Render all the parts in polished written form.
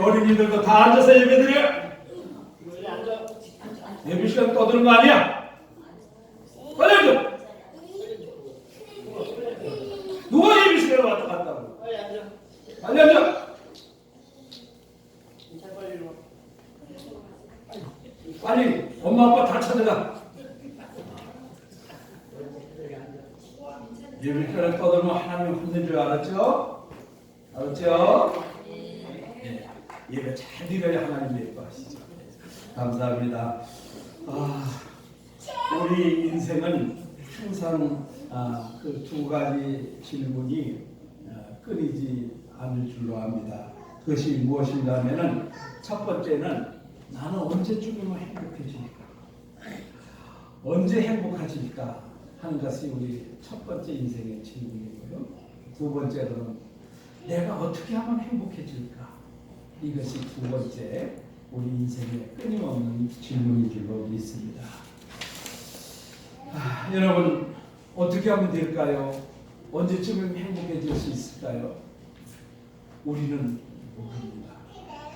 어린이들도 다 앉아서 예배드려. 예배 시간 떠드는 거 아니야? 빨리 앉아. 누가 예배 시간에 왔다 갔다고? 빨리 앉아. 빨리 앉아. 빨리 엄마 아빠 다 찾아가. 예배 시간에 떠들면 하나님 혼낼 줄 알았죠? 알았죠? 네. 예배 잘 드려야 하나님 예뻐하시죠. 감사합니다. 우리 인생은 항상 그 두 가지 질문이 끊이지 않을 줄로 압니다. 그것이 무엇인가 하면은 첫 번째는 나는 언제쯤이면 행복해질까? 언제 행복해질까? 하는 것이 우리 첫 번째 인생의 질문이고요. 두 번째로는 내가 어떻게 하면 행복해질까? 이것이 두 번째 우리 인생의 끊임없는 질문인 줄로 믿습니다. 여러분 어떻게 하면 될까요? 언제쯤은 행복해질 수 있을까요? 우리는 모릅니다.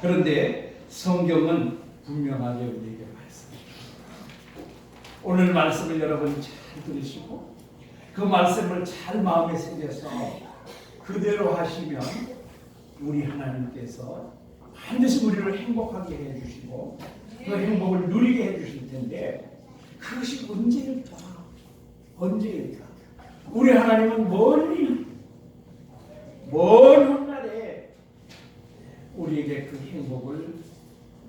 그런데 성경은 분명하게 우리에게 말씀합니다. 오늘 말씀을 여러분 잘 들으시고 그 말씀을 잘 마음에 새겨서 그대로 하시면 우리 하나님께서 반드시 우리를 행복하게 해주시고 그 행복을 누리게 해주실 텐데 그것이 언제일까? 언제일까? 우리 하나님은 먼 훗날에 우리에게 그 행복을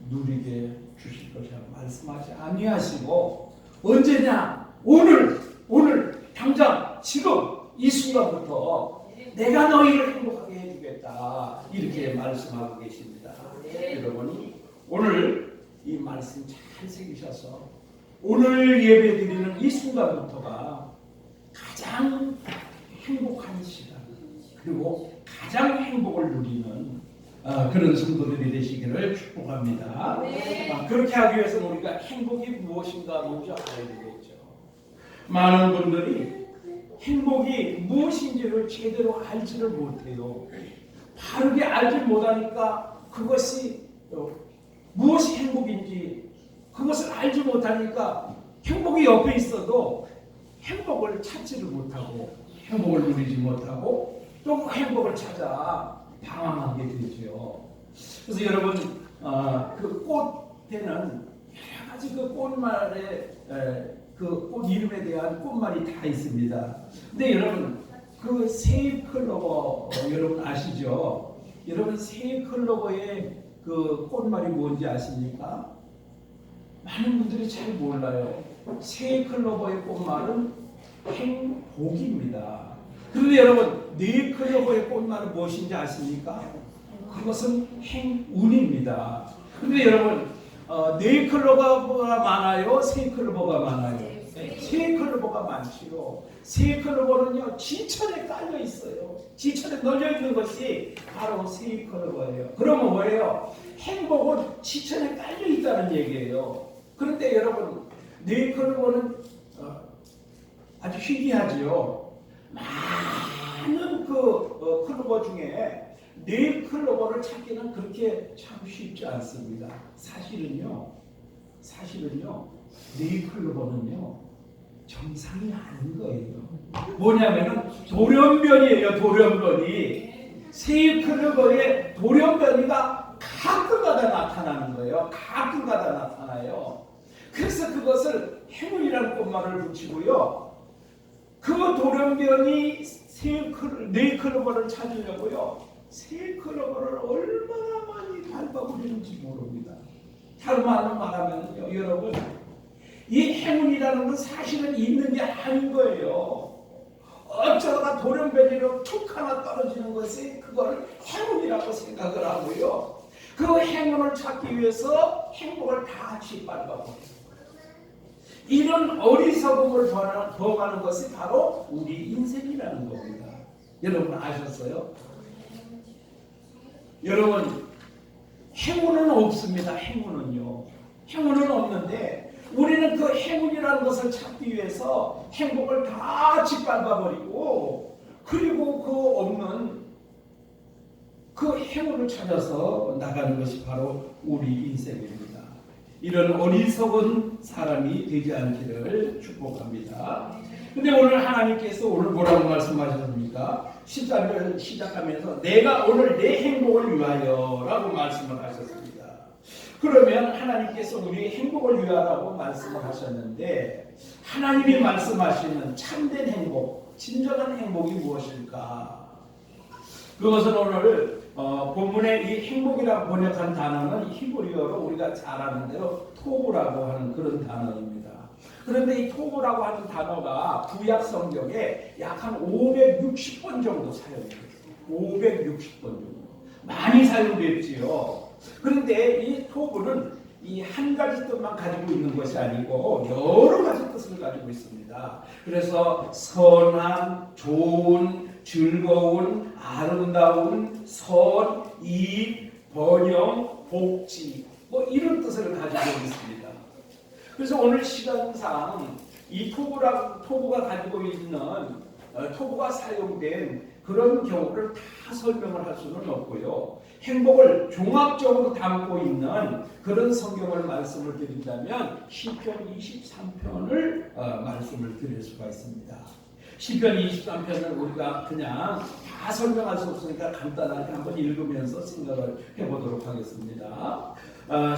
누리게 주실 것이라고 말씀하지 아니하시고 언제냐? 오늘 당장 지금 이 순간부터 내가 너희를 행복하게 해주겠다 이렇게 말씀하고 계십니다. 여러분이 오늘 이 말씀 잘 새기셔서 오늘 예배드리는 이 순간부터가 가장 행복한 시간 그리고 가장 행복을 누리는 그런 성도들이 되시기를 축복합니다. 그렇게 하기 위해서는 우리가 행복이 무엇인가 먼저 알아야 되겠죠. 많은 분들이 행복이 무엇인지를 제대로 알지를 못해요. 바르게 알지 못하니까 그것이 무엇이 행복인지 그것을 알지 못하니까 행복이 옆에 있어도 행복을 찾지를 못하고 행복을 누리지 못하고 또 그 행복을 찾아 방황하게 되죠. 그래서 여러분 그 꽃에는 여러 가지 그 꽃말에 그 꽃 이름에 대한 꽃말이 다 있습니다. 근데 여러분 그 세잎클로버 여러분 아시죠? 여러분 세잎클로버의 그 꽃말이 뭔지 아십니까? 많은 분들이 잘 몰라요. 세잎클로버의 꽃말은 행복입니다. 그런데 여러분 네잎클로버의 꽃말은 무엇인지 아십니까? 그것은 행운입니다. 그런데 여러분 네잎클로버가 많아요? 세잎클로버가 많아요? 세잎클로버가 많지요. 세잎클로버는요 지천에 깔려 있어요. 지천에 널려 있는 것이 바로 세잎클로버예요. 그러면 뭐예요? 행복은 지천에 깔려 있다는 얘기예요. 그런데 여러분 네잎클로버는 아주 희귀하지요. 많은 그 클로버 중에 네잎클로버를 찾기는 그렇게 참 쉽지 않습니다. 사실은요 네잎클로버는요 정상이 아닌 거예요. 뭐냐면은 돌연변이에요. 돌연변이. 세잎클로버의 돌연변이가 가끔가다 나타나는 거예요. 가끔가다 나타나요. 그래서 그것을 행운이라는 꽃말을 붙이고요. 그 돌연변이 네잎클로버를 찾으려고요. 세잎클로버를 얼마나 많이 밟아버리는지 모릅니다. 다른 말로 말하면요, 여러분 이 행운이라는 건 사실은 있는 게 아닌 거예요. 어쩌다가 돌연변이로 툭 하나 떨어지는 것이 그걸 행운이라고 생각을 하고요. 그 행운을 찾기 위해서 행복을 다 짓밟아버려요. 이런 어리석음을 범하는 것이 바로 우리 인생이라는 겁니다. 여러분 아셨어요? 여러분 행운은 없습니다. 행운은 없는데 우리는 그 행운이라는 것을 찾기 위해서 행복을 다 짓밟아버리고 그리고 그 없는 그 행운을 찾아서 나가는 것이 바로 우리 인생입니다. 이런 어리석은 사람이 되지 않기를 축복합니다. 근데 오늘 하나님께서 오늘 뭐라고 말씀하셨습니까? 13절 시작하면서 내가 오늘 내 행복을 위하여 라고 말씀을 하셨습니다. 그러면 하나님께서 우리의 행복을 위하라고 말씀을 하셨는데 하나님이 말씀하시는 참된 행복, 진정한 행복이 무엇일까? 그것은 오늘 본문의 이 행복이라고 번역한 단어는 히브리어로 우리가 잘 아는 대로 토브라고 하는 그런 단어입니다. 그런데 이 토브라고 하는 단어가 구약 성경에 약 한 560번 정도 사용돼요. 560번 정도. 많이 사용됐지요. 그런데 이 토브는 이 한 가지 뜻만 가지고 있는 것이 아니고 여러 가지 뜻을 가지고 있습니다. 그래서 선한, 좋은, 즐거운, 아름다운, 선, 이익, 번영, 복지 뭐 이런 뜻을 가지고 있습니다. 그래서 오늘 시간상 이 토부가 가지고 있는 토부가 사용된 그런 경우를 다 설명을 할 수는 없고요. 행복을 종합적으로 담고 있는 그런 성경을 말씀을 드린다면 시편 23편을 말씀을 드릴 수가 있습니다. 시편 23편은 우리가 그냥 다 설명할 수 없으니까 간단하게 한번 읽으면서 생각을 해보도록 하겠습니다.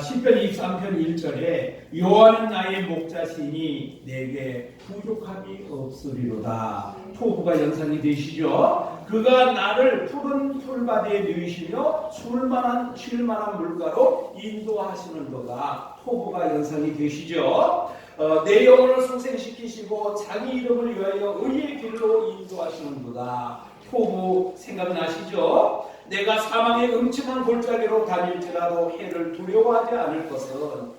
시편 23편 1절에 여호와는 나의 목자시니 내게 부족함이 없으리로다. 토부가 연상이 되시죠? 그가 나를 푸른 풀밭에 누이시며 쉴 만한 물가로 인도하시는도다. 토부가 연상이 되시죠? 내 영혼을 소생시키시고 자기 이름을 위하여 의의 길로 인도하시는도다. 토부 생각나시죠? 내가 사망의 음침한 골짜기로 다닐지라도 해를 두려워하지 않을 것은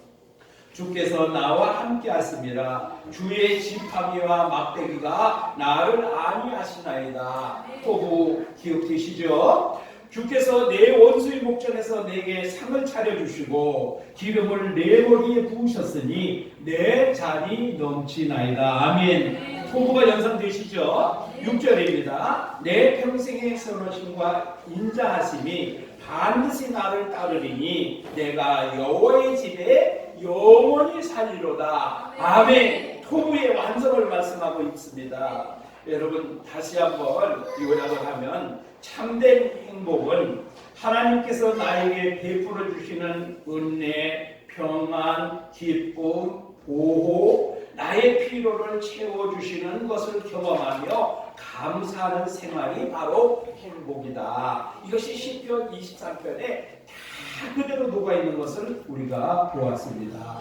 주께서 나와 함께 하심이라. 주의 지팡이와 막대기가 나를 안위하시나이다. 토부 기억되시죠? 주께서 내 원수의 목전에서 내게 상을 차려주시고 기름을 내 머리에 부으셨으니 내 잔이 넘치나이다. 아멘. 토부가 연상되시죠? 6절입니다. 내 평생의 선하심과 인자하심이 반드시 나를 따르리니 내가 여호와의 집에 영원히 살리로다. 아멘. 토부의 완성을 말씀하고 있습니다. 여러분 다시 한번 요약을 하면 참된 행복은 하나님께서 나에게 베풀어 주시는 은혜, 평안, 기쁨, 보호, 나의 필요를 채워주시는 것을 경험하며 감사하는 생활이 바로 행복이다. 이것이 시편 23편에 다 그대로 녹아있는 것을 우리가 보았습니다.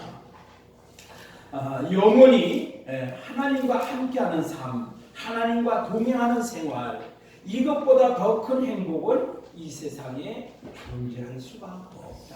영원히 하나님과 함께하는 삶, 하나님과 동행하는 생활, 이것보다 더 큰 행복은 이 세상에 존재할 수가 없다.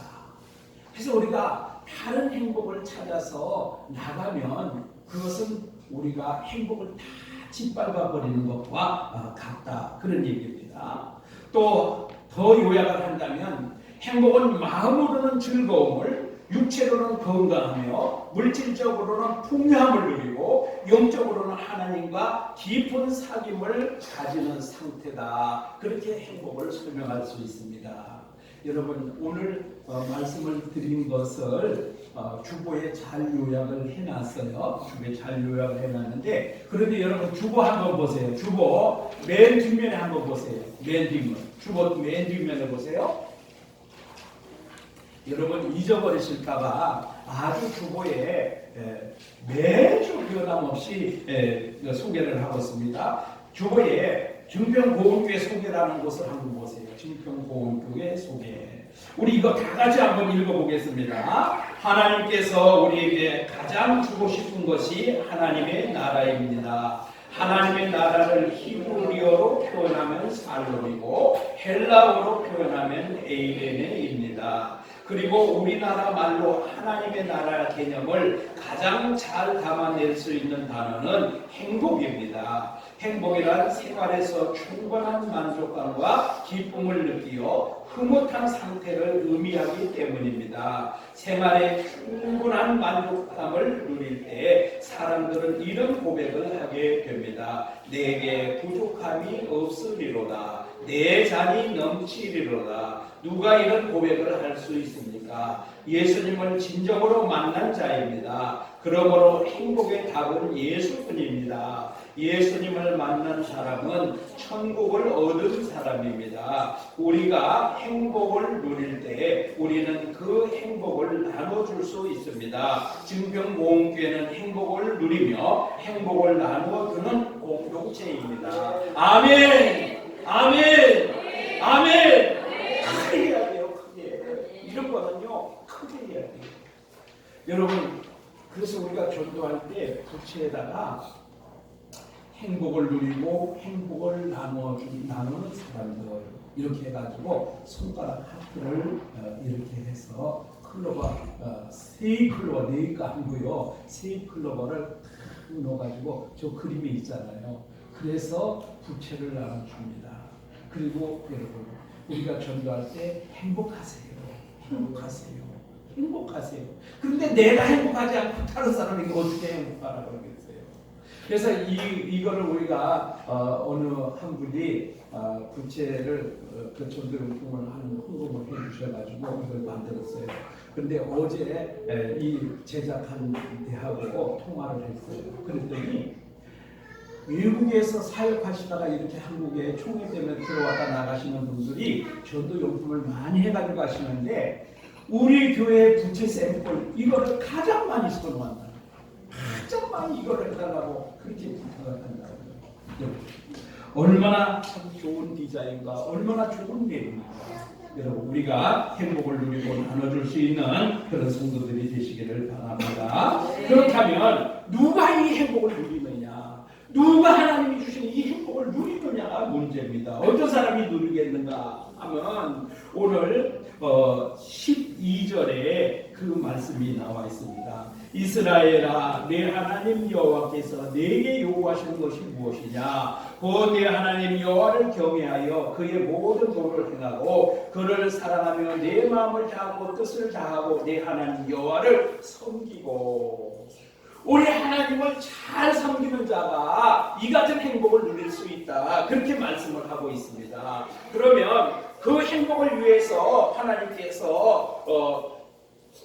그래서 우리가 다른 행복을 찾아서 나가면 그것은 우리가 행복을 다 짓밟아 버리는 것과 같다. 그런 얘기입니다. 또 더 요약을 한다면 행복은 마음으로는 즐거움을, 육체로는 건강하며 물질적으로는 풍요함을 누리고 영적으로는 하나님과 깊은 사귐을 가지는 상태다. 그렇게 행복을 설명할 수 있습니다. 여러분 오늘 말씀을 드린 것을 주보에 잘 요약을 해놨어요. 주보에 잘 요약을 해놨는데 그런데 여러분 주보 한번 보세요. 주보 맨 뒷면에 한번 보세요. 맨 뒷면. 주보 맨 뒷면에 보세요. 여러분 잊어버리실까봐 아주 주보에 매주 변함없이 소개를 하고 있습니다. 주보에 증평고운교회 소개라는 곳을 한번 보세요. 증평고운교회 소개. 우리 이거 다 같이 한번 읽어보겠습니다. 하나님께서 우리에게 가장 주고 싶은 것이 하나님의 나라입니다. 하나님의 나라를 히브리어로 표현하면 살롬이고 헬라어로 표현하면 에이레네입니다. 그리고 우리나라 말로 하나님의 나라 개념을 가장 잘 담아낼 수 있는 단어는 행복입니다. 행복이란 생활에서 충분한 만족감과 기쁨을 느끼어 흐뭇한 상태를 의미하기 때문입니다. 생활에 충분한 만족감을 누릴 때 사람들은 이런 고백을 하게 됩니다. 내게 부족함이 없으리로다. 내 잔이 넘치리로다. 누가 이런 고백을 할 수 있습니까? 예수님을 진정으로 만난 자입니다. 그러므로 행복의 답은 예수뿐입니다. 예수님을 만난 사람은 천국을 얻은 사람입니다. 우리가 행복을 누릴 때 우리는 그 행복을 나눠줄 수 있습니다. 증평모험교회는 행복을 누리며 행복을 나누어주는 공동체입니다. 아멘! 아멘! 아멘! 크게 해야 돼요. 크게. 이런 거는요 크게 해야 돼요. 여러분, 그래서 우리가 전도할 때 부채에다가 행복을 누리고 행복을 나누는 사람들 이렇게 해가지고 손가락 하트를 이렇게 해서 클로버 세 클로버 네가 아니고요 세 클로버를 탁 넣어가지고 저 그림이 있잖아요. 그래서 부채를 나눠줍니다. 그리고 여러분, 우리가 전도할 때 행복하세요. 행복하세요. 행복하세요. 그런데 내가 행복하지 않고 다른 사람에게 어떻게 행복하라고 그러겠어요? 그래서 이거를 우리가 어느 한 분이 부채를 그 전도용품을 하는 헌금을 해주셔가지고 이걸 만들었어요. 근데 어제 이 제작한 대하고 통화를 했어요. 그랬더니 외국에서 사역하시다가 이렇게 한국에 총회 때문에 들어왔다 나가시는 분들이 전도용품을 많이 해가지고 가시는데 우리 교회 부채 샘플 이거를 가장 많이 선호한다. 가장 많이 이거를 해달라고 그렇게 부탁을 한다고요. 얼마나 참 좋은 디자인과 얼마나 좋은 내용입니까? 여러분, 우리가 행복을 누리고 나눠줄 수 있는 그런 성도들이 되시기를 바랍니다. 그렇다면 누가 이 행복을 누리느냐? 누가 하나님이 주신 이 행복을 누리느냐가 문제입니다. 어떤 사람이 누리겠는가 하면 오늘 12절에 그 말씀이 나와 있습니다. 이스라엘아, 내 하나님 여호와께서 내게 요구하시는 것이 무엇이냐? 곧 내 하나님 여호와를 경외하여 그의 모든 도를 행하고 그를 사랑하며 내 마음을 다하고 뜻을 다하고 내 하나님 여호와를 섬기고. 우리 하나님을 잘 섬기는 자가 이 같은 행복을 누릴 수 있다. 그렇게 말씀을 하고 있습니다. 그러면 그 행복을 위해서 하나님께서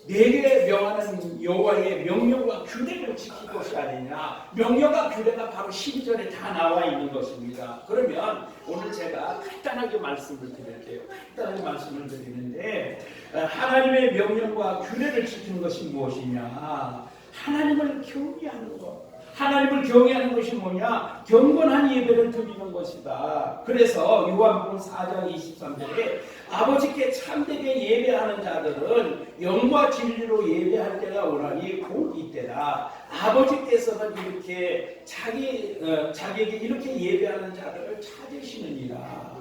내게 명하는 여호와의 명령과 규례를 지킬 것이 아니냐. 명령과 규례가 바로 12절에 다 나와 있는 것입니다. 그러면 오늘 제가 간단하게 말씀을 드릴게요. 간단하게 말씀을 드리는데 하나님의 명령과 규례를 지키는 것이 무엇이냐. 하나님을 경외하는 것. 하나님을 경외하는 것이 뭐냐? 경건한 예배를 드리는 것이다. 그래서 요한복음 4장 23절에 아버지께 참되게 예배하는 자들은 영과 진리로 예배할 때가 오나니 곧 이때라. 아버지께서는 이렇게 자기에게 이렇게 예배하는 자들을 찾으시느니라.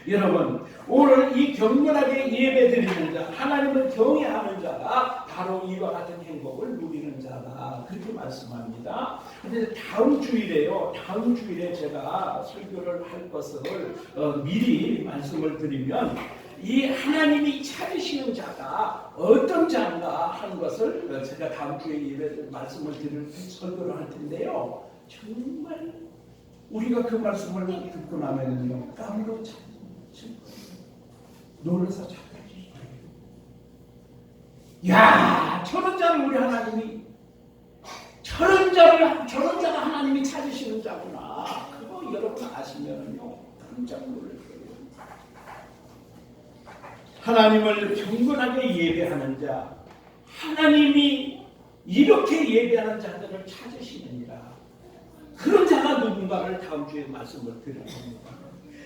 여러분, 오늘 이 경건하게 예배드리는 자, 하나님을 경외하는 자가 바로 이와 같은 행복을 누리는 자다. 그렇게 말씀합니다. 그런데 다음 주일에 제가 설교를 할 것을 미리 말씀을 드리면 이 하나님이 찾으시는 자가 어떤 자인가 하는 것을 제가 다음 주에 예배 말씀을 드릴 설교를 할 텐데요. 정말 우리가 그 말씀을 듣고 나면요 깜짝 놀라서 찾아주시죠. 야, 저런 자를 우리 하나님이 저런 자가 하나님이 찾으시는 자구나. 그거 여러분 아시면요 깜짝 놀랄 거예요. 하나님을 경건하게 예배하는 자, 하나님이 이렇게 예배하는 자들을 찾으시느니라. 그런 자가 누군가를 다음 주에 말씀을 드릴 겁니다.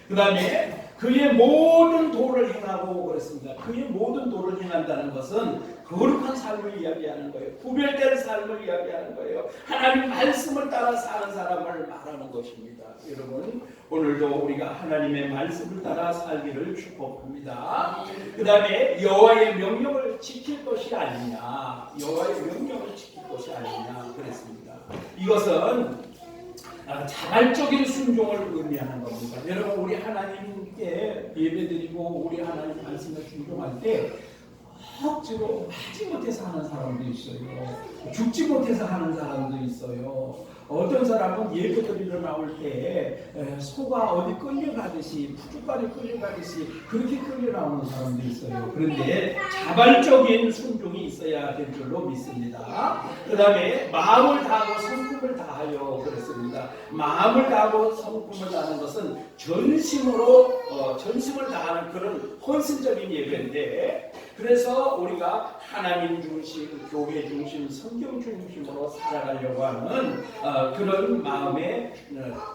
그 다음에 그의 모든 도를 행하고 그랬습니다. 그의 모든 도를 행한다는 것은 거룩한 삶을 이야기하는 거예요. 구별된 삶을 이야기하는 거예요. 하나님 말씀을 따라 사는 사람을 말하는 것입니다. 여러분, 오늘도 우리가 하나님의 말씀을 따라 살기를 축복합니다. 그 다음에 여호와의 명령을 지킬 것이 아니냐. 여호와의 명령을 지킬 것이 아니냐 그랬습니다. 이것은 자발적인 순종을 의미하는 겁니다. 여러분 우리 하나님께 예배드리고 우리 하나님 말씀을 순종할 때 억지로 하지 못해서 하는 사람도 있어요. 죽지 못해서 하는 사람도 있어요. 어떤 사람은 예배 드리러 나올 때 소가 어디 끌려가듯이 푸주까지 끌려가듯이 그렇게 끌려 나오는 사람도 있어요. 그런데 자발적인 순종이 있어야 될 줄로 믿습니다. 그 다음에 마음을 다하고 성품을 다하여 그랬습니다. 마음을 다하고 성품을 다하는 것은 전심을 다하는 그런 헌신적인 예배인데, 그래서 우리가 하나님 중심, 교회 중심, 성경 중심으로 살아가려고 하는 그런 마음의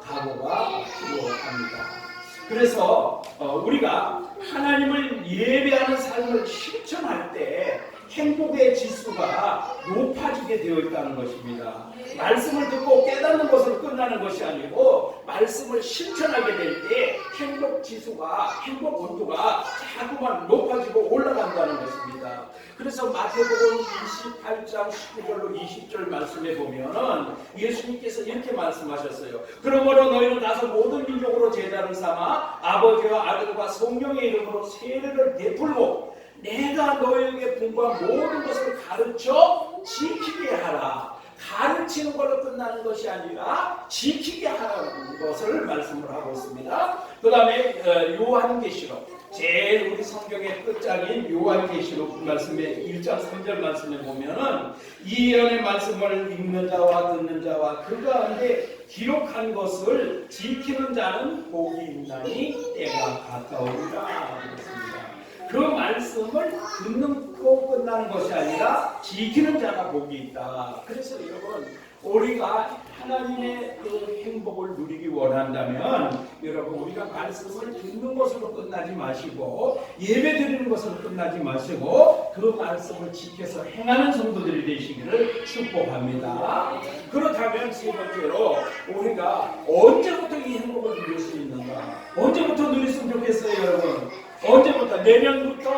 각오가 필요합니다. 그래서 우리가 하나님을 예배하는 삶을 실천할 때 행복의 지수가 높아지게 되어 있다는 것입니다. 말씀을 듣고 깨닫는 것으로 끝나는 것이 아니고 말씀을 실천하게 될 때 행복 지수가, 행복 온도가 자꾸만 높아지고 올라간다는 것입니다. 그래서 마태복음 28장 19절로 20절 말씀에 보면은 예수님께서 이렇게 말씀하셨어요. 그러므로 너희는 가서 모든 민족으로 제자를 삼아 아버지와 아들과 성령의 이름으로 세례를 베풀고 내가 너희에게 분부한 모든 것을 가르쳐 지키게 하라. 가르치는 걸로 끝나는 것이 아니라 지키게 하라는 것을 말씀을 하고 있습니다. 그 다음에 요한계시록, 제일 우리 성경의 끝장인 요한계시록 말씀의 1장 3절 말씀에 보면은 이 예언의 말씀을 읽는 자와 듣는 자와 그 가운데 기록한 것을 지키는 자는 복이 있나니 때가 가까우리라 그랬습니다. 그 말씀을 듣고 끝나는 것이 아니라 지키는 자가 복이 있다. 그래서 여러분 우리가 하나님의 그 행복을 누리기 원한다면 여러분 우리가 말씀을 듣는 것으로 끝나지 마시고 예배 드리는 것으로 끝나지 마시고 그 말씀을 지켜서 행하는 성도들이 되시기를 축복합니다. 그렇다면 세 번째로 우리가 언제부터 이 행복을 누릴 수 있는가? 언제부터 누렸으면 좋겠어요 여러분? 언제부터? 내년부터?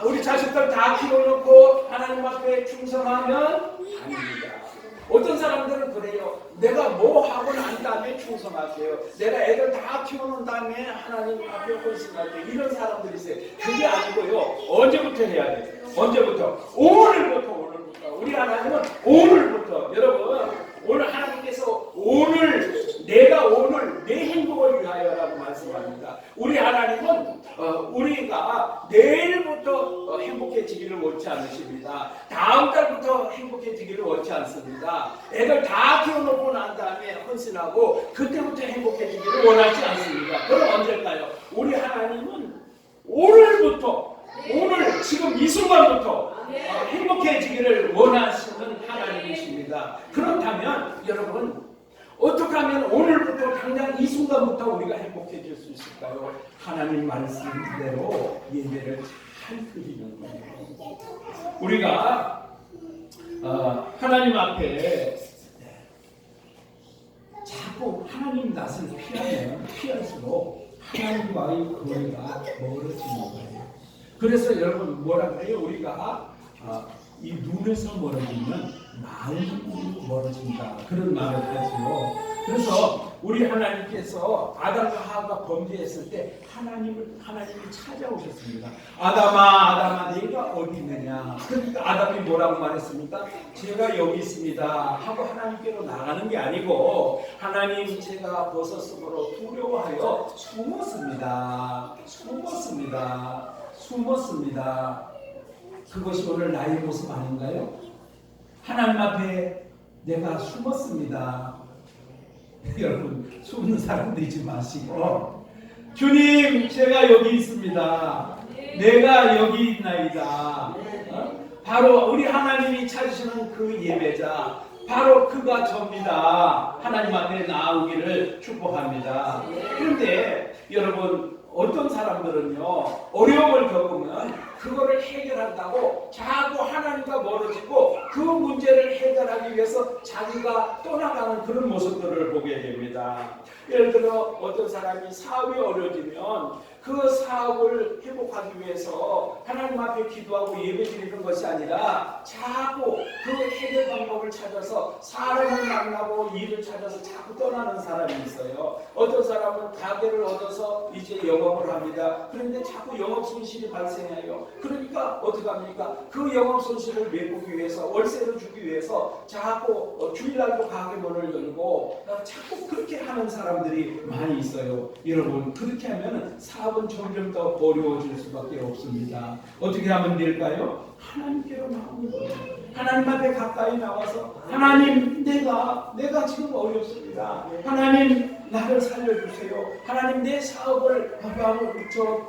우리 자식들 다 키워놓고 하나님 앞에 충성하면 아닙니다. 어떤 사람들은 그래요. 내가 뭐 하고 난 다음에 충성할게요. 내가 애들 다 키워놓은 다음에 하나님 앞에 헌신할게요. 이런 사람들이 있어요. 그게 아니고요. 언제부터 해야 돼요? 언제부터? 오늘부터. 우리 하나님은 오늘부터. 여러분 오늘 하나님께서 내가 오늘 내 행복을 위하여라고 말씀합니다. 우리 하나님은 우리가 내일부터 행복해지기를 원치 않으십니다. 다음 달부터 행복해지기를 원치 않습니다. 애들 다 키워놓고 난 다음에 헌신하고 그때부터 행복해지기를 원하지 않습니다. 그럼 언제일까요? 우리 하나님은 오늘부터, 오늘 지금 이 순간부터 행복해지기를 원하시는 하나님이십니다. 그렇다면 여러분 어떻게 하면 오늘부터 당장 이 순간부터 우리가 행복해질 수 있을까요? 하나님 말씀대로 예배를 잘 드리는 거예요. 우리가 하나님 앞에 자꾸 하나님 낯을 피하면 피할수록 하나님과의 거리가 멀어지는 거예요. 그래서 여러분 뭐라 그래요? 우리가 이 눈에서 멀어지면 마음이 멀어진다. 그런 말을 하지요. 그래서 우리 하나님께서 아담과 하와가 범죄했을 때 하나님이 찾아오셨습니다. 아담아 네가 어디 있느냐. 그러니까 아담이 뭐라고 말했습니까? 제가 여기 있습니다 하고 하나님께로 나가는 게 아니고 하나님 제가 버섯으로 두려워하여 숨었습니다. 그것이 오늘 나의 모습 아닌가요? 하나님 앞에 내가 숨었습니다. 여러분 숨는 사람 되지 마시고 주님 제가 여기 있습니다. 내가 여기 있나이다. 바로 우리 하나님이 찾으시는 그 예배자 바로 그가 접니다. 하나님 앞에 나오기를 축복합니다. 그런데 여러분 어떤 사람들은요 어려움을 겪으면 그거를 해결한다고 자꾸 하나님과 멀어지고 그 문제를 해결하기 위해서 자기가 떠나가는 그런 모습들을 보게 됩니다. 예를 들어 어떤 사람이 사업이 어려워지면 그 사업을 회복하기 위해서 하나님 앞에 기도하고 예배드리는 것이 아니라 자꾸 그 해결 방법을 찾아서 사람을 만나고 일을 찾아서 자꾸 떠나는 사람이 있어요. 어떤 사람은 가게를 얻어서 이제 영업을 합니다. 그런데 자꾸 영업 손실이 발생해요. 그러니까 어떻게 합니까? 그 영업 손실을 메꾸기 위해서 월세를 주기 위해서 자꾸 주일날도 가게 문을 열고 자꾸 그렇게 하는 사람들이 많이 있어요. 여러분 그렇게 하면 사업은 점점 더 어려워질 수밖에 없습니다. 어떻게 하면 될까요? 하나님께로 나오는 거예요. 하나님 앞에 가까이 나와서 하나님 내가 지금 어렵습니다. 하나님 나를 살려주세요. 하나님 내 사업을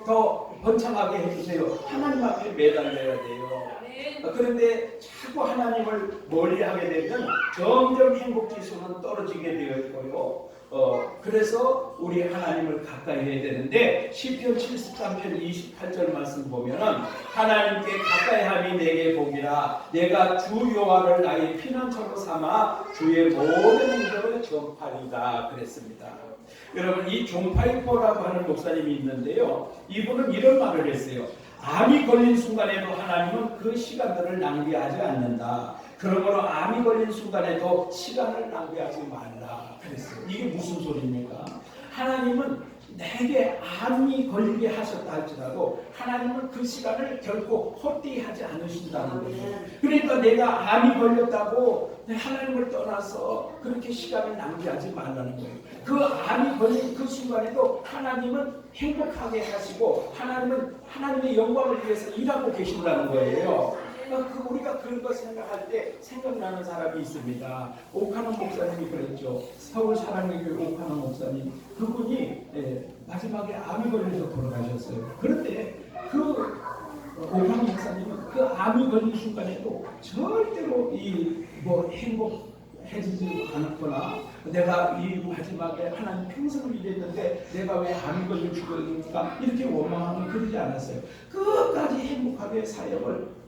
더 번창하게 해주세요. 하나님 앞에 매달려야 돼요. 그런데 자꾸 하나님을 멀리하게 되면 점점 행복지수는 떨어지게 되어 있고요. 그래서 우리 하나님을 가까이 해야 되는데 시편 73편 28절 말씀 보면은 하나님께 가까이함이 내게 복이라 내가 주 여호와를 나의 피난처로 삼아 주의 모든 행적을 전파리다 그랬습니다. 여러분 이 종파이포라고 하는 목사님이 있는데요. 이분은 이런 말을 했어요. 암이 걸린 순간에도 하나님은 그 시간들을 낭비하지 않는다. 그러므로 암이 걸린 순간에도 시간을 낭비하지 말라 그랬어요. 이게 무슨 소리입니까? 하나님은 내게 암이 걸리게 하셨다 할지라도 하나님은 그 시간을 결코 헛되이 하지 않으신다는 거예요. 그러니까 내가 암이 걸렸다고 하나님을 떠나서 그렇게 시간을 낭비하지 말라는 거예요. 그 암이 걸린 그 순간에도 하나님은 행복하게 하시고 하나님은 하나님의 영광을 위해서 일하고 계신다는 거예요. 우리가 그런 거 생각할 때 생각나는 사람이 있습니다. 오카노 목사님이 그랬죠. 서울 사랑의교회 오카노 목사님. 그분이 마지막에 암이 걸려서 돌아가셨어요. 그런데 그 오카노 목사님은 그 암이 걸린 순간에도 절대로 행복해지지 않았거나 내가 이 마지막에 하나님 평생을 일했는데 내가 왜 암이 걸려 죽었는가 이렇게 원망하면 그러지 않았어요. 끝까지 행복하게 사역을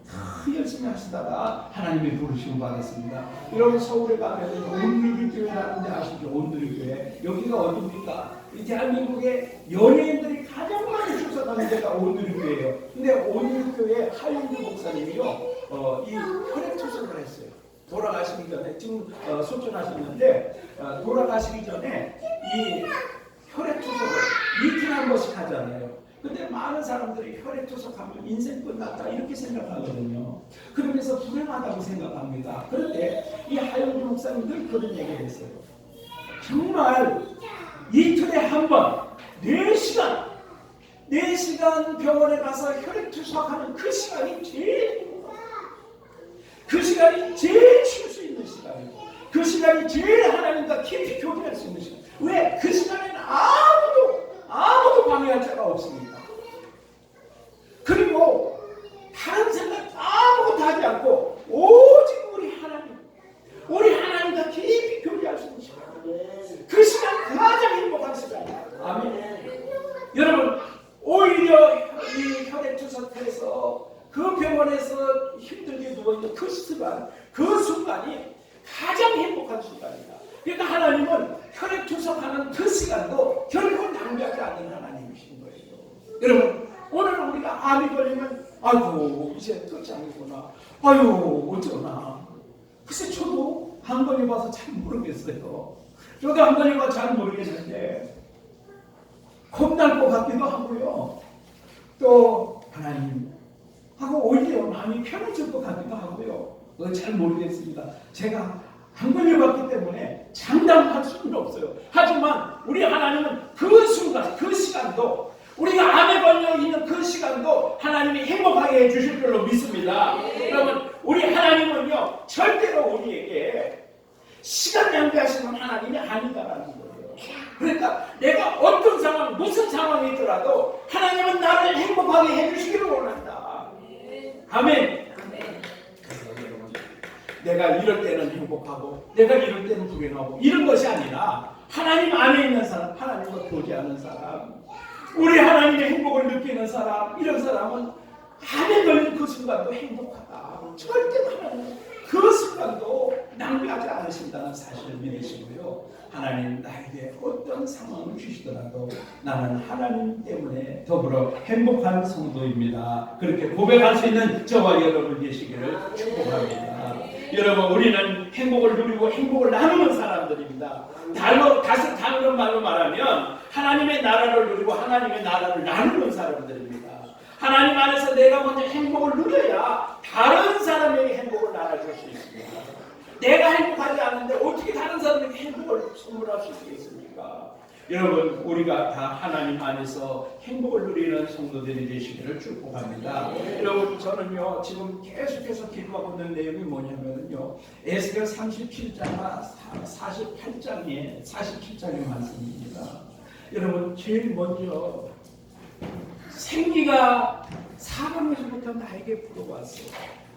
열심히 하시다가 하나님의 부르심을 받았습니다. 여러분 서울에 가면 온누리교회라는 데 아시죠? 온누리교회. 여기가 어디입니까? 대한민국의 연예인들이 가장 많이 출석하는 데가 온누리교회예요. 근데 온누리교회 하윤규 목사님이요. 이 혈액투석을 했어요. 돌아가시기 전에 지금 소천하셨는데 돌아가시기 전에 이 혈액투석을 이틀 한 번씩 하잖아요. 근데 많은 사람들이 혈액투석하면 인생 끝났다 이렇게 생각하거든요. 그러면서 불행하다고 생각합니다. 그런데 이 하윤주 목사님 늘 그런 얘기를 했어요. 정말 이틀에 한 번 4시간 병원에 가서 혈액투석하는 그 시간이 제일 행복해요. 그 시간이 제일 쉴 수 있는 시간이고 그 시간이 제일 하나님과 깊이 교제할 수 있는 시간. 왜? 그 시간에는 아무도 방해할 자가 없습니다. 그리고 다른 생각 아무것도 하지 않고 오직 우리 하나님과 깊이 교제할 수 있는 시간. 그 시간 가장 행복한 시간이에요. 아멘. 여러분 오히려 이 혈액투석해서 그 병원에서 힘들게 누워있는 그 시간, 그 순간이 가장 행복한 순간이다. 그러니까 하나님은 혈액투석하는 그 시간도 결코 낭비하지 않는 하나님이신 거예요. 여러분 오늘 우리가 암이 걸리면 아이고 이제 끝이 아니구나. 아유 어쩌나. 글쎄 저도 안 걸려봐서 잘 모르겠어요. 저도 안 걸려봐서 잘 모르겠는데 겁날 것 같기도 하고요. 또 하나님 하고 오히려 마음이 편해질 것 같기도 하고요. 잘 모르겠습니다. 제가 안 걸려봤기 때문에 장담할 수는 없어요. 하지만 우리 하나님은 그 순간, 그 시간도 우리가 암에 걸려 있는 그 시간도 하나님이 행복하게 해주실 줄로 믿습니다. 여러분 우리 하나님은요 절대로 우리에게 시간 낭비하시는 하나님이 아니다라는 거예요. 그러니까 내가 어떤 상황, 무슨 상황이 있더라도 하나님은 나를 행복하게 해주시기를 원한다. 아멘. 내가 이럴 때는 행복하고 내가 이럴 때는 불행하고 이런 것이 아니라 하나님 안에 있는 사람, 하나님과 교제하는 사람, 우리 하나님의 행복을 느끼는 사람, 이런 사람은 암에 걸린 그 순간도 행복하다. 절대 하나님 그 순간도 낭비하지 않으신다는 사실을 믿으시고요. 하나님 나에게 어떤 상황을 주시더라도 나는 하나님 때문에 더불어 행복한 성도입니다. 그렇게 고백할 수 있는 저와 여러분 되시기를 축복합니다. 여러분, 우리는 행복을 누리고 행복을 나누는 사람들입니다. 다른 말로 말하면 하나님의 나라를 누리고 하나님의 나라를 나누는 사람들입니다. 하나님 안에서 내가 먼저 행복을 누려야 다른 사람에게 행복을 나눠줄 수 있습니다. 내가 행복하지 않은데 어떻게 다른 사람에게 행복을 선물할 수 있겠습니까? 여러분, 우리가 다 하나님 안에서 행복을 누리는 성도들이 되시기를 축복합니다. 여러분, 저는요 지금 계속해서 기도하고 있는 내용이 뭐냐면요, 에스겔 37장과 47장의 말씀입니다. 여러분, 제일 먼저 생기가 사방에서부터 나에게 불어왔어요.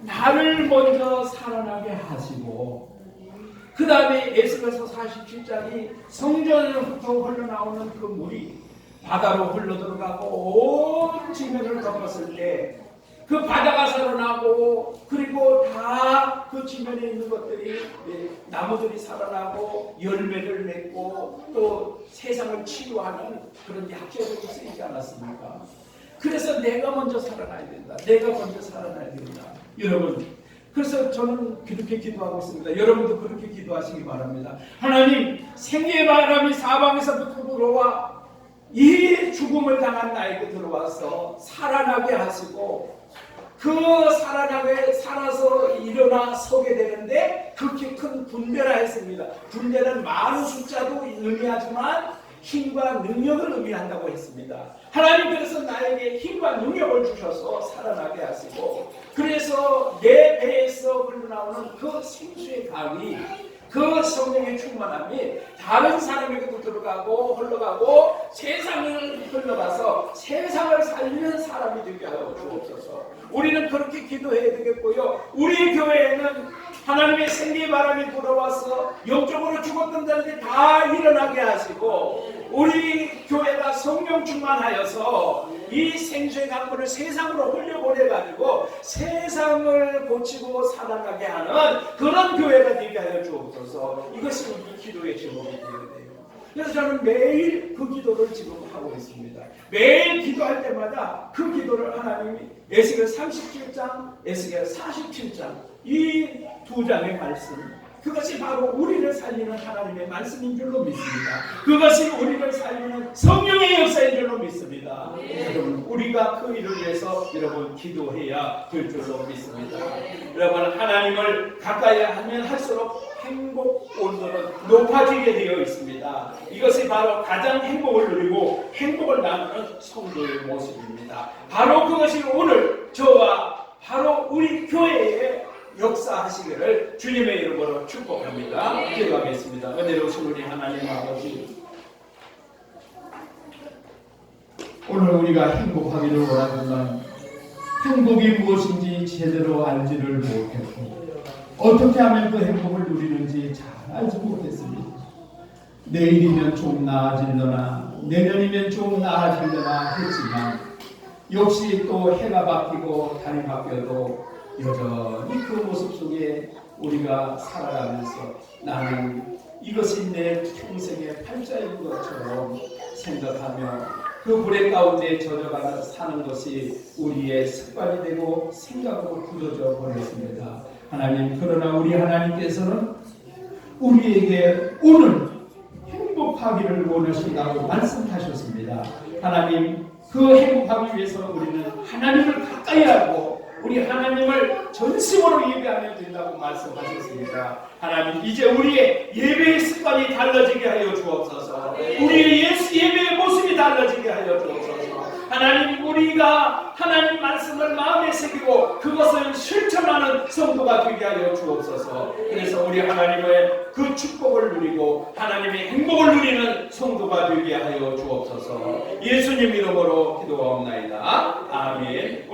나를 먼저 살아나게 하시고, 그 다음에 에스겔서 47장이 성전으로부터 흘러나오는 그 물이 바다로 흘러들어가고 온 지면을 덮었을 때 그 바다가 살아나고, 그리고 다 그 지면에 있는 것들이, 나무들이 살아나고 열매를 맺고 또 세상을 치유하는 그런 약재들이 쓰이지 않았습니까? 그래서 내가 먼저 살아나야 된다. 내가 먼저 살아나야 된다. 여러분, 그래서 저는 그렇게 기도하고 있습니다. 여러분도 그렇게 기도하시기 바랍니다. 하나님, 생애의 바람이 사방에서부터 불어와 이 죽음을 당한 나에게 들어와서 살아나게 하시고, 그 살아나게 살아서 일어나 서게 되는데 그렇게 큰 군대라 했습니다. 군대는 많은 숫자도 의미하지만 힘과 능력을 의미한다고 했습니다. 하나님, 그래서 나에게 힘과 능력을 주셔서 살아나게 하시고, 그래서 내 배에서 흘러나오는 그 생수의 강이, 그 성령의 충만함이 다른 사람에게도 들어가고 흘러가고 세상을 흘러가서 세상을 살리는 사람이 되게 하여 주옵소서. 우리는 그렇게 기도해야 되겠고요. 우리 교회에는 하나님의 생기의 바람이 불어와서 영적으로 죽었던 자들이 다 일어나게 하시고, 우리 교회가 성령 충만하여서 이 생수의 강물을 세상으로 흘려보내가지고 세상을 고치고 살아나게 하는 그런 교회가 되게 하여 주옵소서. 이것이 우리 기도의 제목이 되어야 돼요. 그래서 저는 매일 그 기도를 지금 하고 있습니다. 매일 기도할 때마다 그 기도를 하나님이 에스겔 37장, 에스겔 47장 이 두 장의 말씀, 그것이 바로 우리를 살리는 하나님의 말씀인 줄로 믿습니다. 그것이 우리를 살리는 성령의 역사인 줄로 믿습니다. 여러분, 우리가 그 일을 위해서 여러분 기도해야 될 줄로 믿습니다. 여러분, 하나님을 가까이 하면 할수록 행복 온도는 높아지게 되어 있습니다. 이것이 바로 가장 행복을 누리고 행복을 나누는 성도의 모습입니다. 바로 그것이 오늘 저와 바로 우리 교회에 역사하시기를 주님의 이름으로 축복합니다. 기도하겠습니다. 은혜로우신 우리 하나님 아버지, 오늘 우리가 행복하기를 원하지만 행복이 무엇인지 제대로 알지를 못했고, 어떻게 하면 그 행복을 누리는지 잘 알지 못했습니다. 내일이면 좀 나아질려나 내년이면 좀 나아질려나 했지만 역시 또 해가 바뀌고 달이 바뀌어도 여전히 그 모습 속에 우리가 살아가면서 나는 이것이 내 평생의 팔자인 것처럼 생각하며 그 불의 가운데 젖어가 사는 것이 우리의 습관이 되고 생각으로 굳어져 버렸습니다. 하나님, 그러나 우리 하나님께서는 우리에게 오늘 행복하기를 원하신다고 말씀하셨습니다. 하나님, 그 행복하기 위해서 우리는 하나님을 가까이 하고 우리 하나님을 전심으로 예배하면 된다고 말씀하셨습니다. 하나님, 이제 우리의 예배의 습관이 달라지게 하여 주옵소서. 우리의 예배의 모습이 달라지게 하여 주옵소서. 하나님, 우리가 하나님 말씀을 마음에 새기고 그것을 실천하는 성도가 되게 하여 주옵소서. 그래서 우리 하나님의 그 축복을 누리고 하나님의 행복을 누리는 성도가 되게 하여 주옵소서. 예수님 이름으로 기도하옵나이다. 아멘.